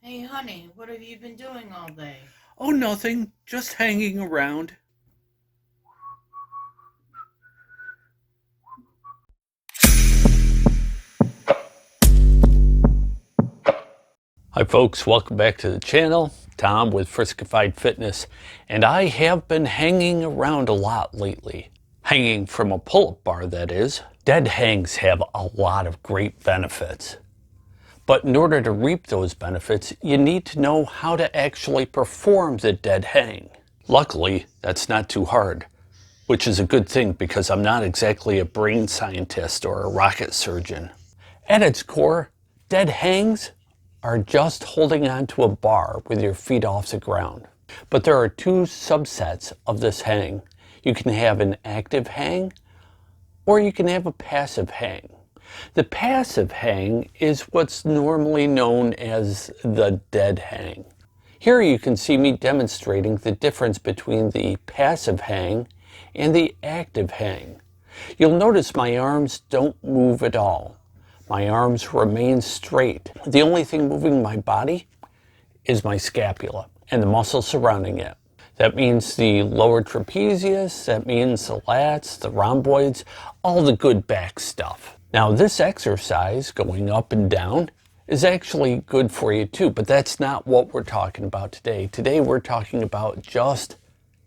Hey honey, what have you been doing all day? Oh, nothing. Just hanging around. Hi, folks. Welcome back to the channel. Tom with Friskified Fitness. And I have been hanging around a lot lately. Hanging from a pull-up bar, that is. Dead hangs have a lot of great benefits. But in order to reap those benefits, you need to know how to actually perform the dead hang. Luckily, that's not too hard, which is a good thing because I'm not exactly a brain scientist or a rocket surgeon. At its core, dead hangs are just holding onto a bar with your feet off the ground. But there are two subsets of this hang. You can have an active hang or you can have a passive hang. The passive hang is what's normally known as the dead hang. Here you can see me demonstrating the difference between the passive hang and the active hang. You'll notice my arms don't move at all. My arms remain straight. The only thing moving my body is my scapula and the muscles surrounding it. That means the lower trapezius, that means the lats, the rhomboids, all the good back stuff. Now this exercise, going up and down, is actually good for you too, but that's not what we're talking about today. Today we're talking about just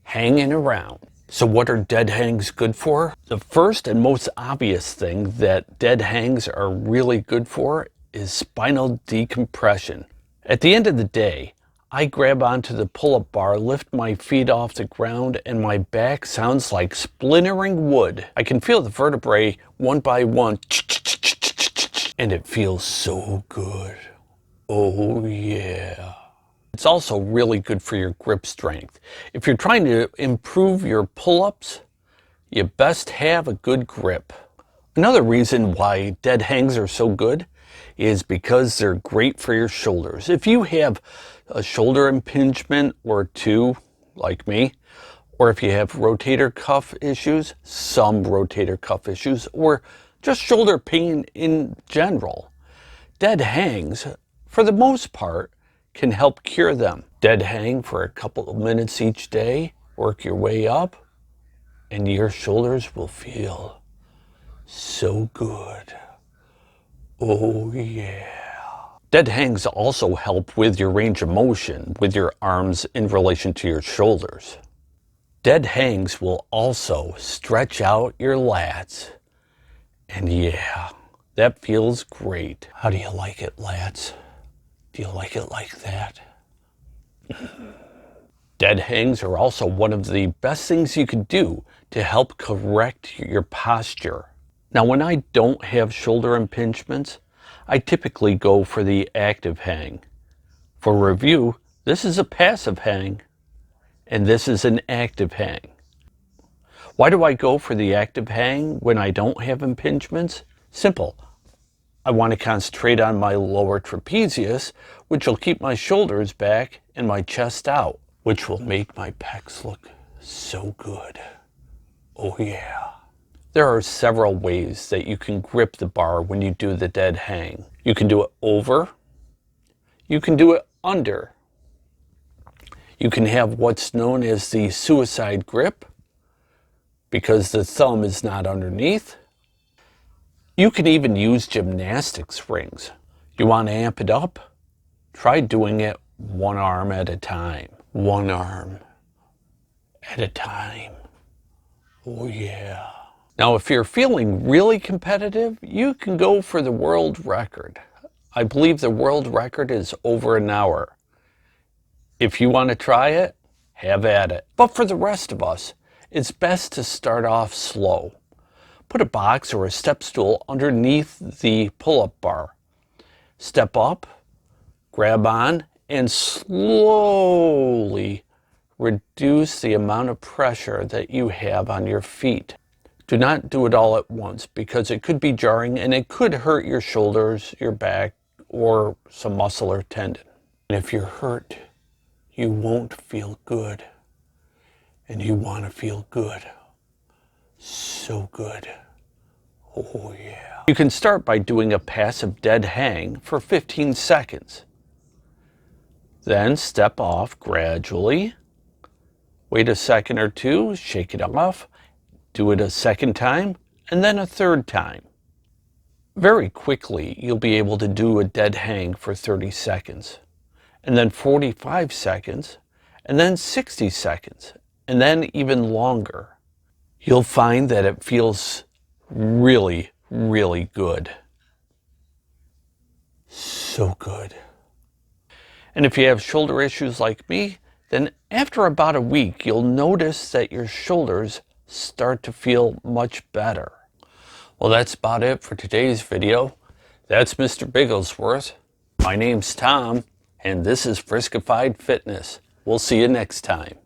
hanging around. So what are dead hangs good for? The first and most obvious thing that dead hangs are really good for is spinal decompression. At the end of the day, I grab onto the pull-up bar, lift my feet off the ground, and my back sounds like splintering wood. I can feel the vertebrae one by one, and it feels so good. Oh yeah. It's also really good for your grip strength. If you're trying to improve your pull-ups, you best have a good grip. Another reason why dead hangs are so good is because they're great for your shoulders. If you have a shoulder impingement or two, like me, or if you have rotator cuff issues, some rotator cuff issues, or just shoulder pain in general, dead hangs, for the most part, can help cure them. Dead hang for a couple of minutes each day, work your way up, and your shoulders will feel so good. Oh yeah. Dead hangs also help with your range of motion with your arms in relation to your shoulders. Dead hangs will also stretch out your lats. And yeah, that feels great. How do you like it, lats? Do you like it like that? Dead hangs are also one of the best things you could do to help correct your posture. Now, when I don't have shoulder impingements, I typically go for the active hang. For review, this is a passive hang, and this is an active hang. Why do I go for the active hang when I don't have impingements? Simple. I want to concentrate on my lower trapezius, which will keep my shoulders back and my chest out, which will make my pecs look so good. Oh yeah. There are several ways that you can grip the bar when you do the dead hang. You can do it over, you can do it under. You can have what's known as the suicide grip because the thumb is not underneath. You can even use gymnastics rings. You want to amp it up? Try doing it one arm at a time. One arm at a time. Oh yeah. Now, if you're feeling really competitive, you can go for the world record. I believe the world record is over an hour. If you want to try it, have at it. But for the rest of us, it's best to start off slow. Put a box or a step stool underneath the pull-up bar. Step up, grab on, and slowly reduce the amount of pressure that you have on your feet. Do not do it all at once because it could be jarring and it could hurt your shoulders, your back, or some muscle or tendon. And if you're hurt, you won't feel good. And you want to feel good. So good. Oh yeah. You can start by doing a passive dead hang for 15 seconds. Then step off gradually. Wait a second or two, shake it off, do it a second time, and then a third time. Very quickly, you'll be able to do a dead hang for 30 seconds, and then 45 seconds, and then 60 seconds, and then even longer. You'll find that it feels really, really good. So good. And if you have shoulder issues like me, then after about a week, you'll notice that your shoulders start to feel much better. Well, that's about it for today's video. That's Mr. Bigglesworth. My name's Tom, and this is Friskified Fitness. We'll see you next time.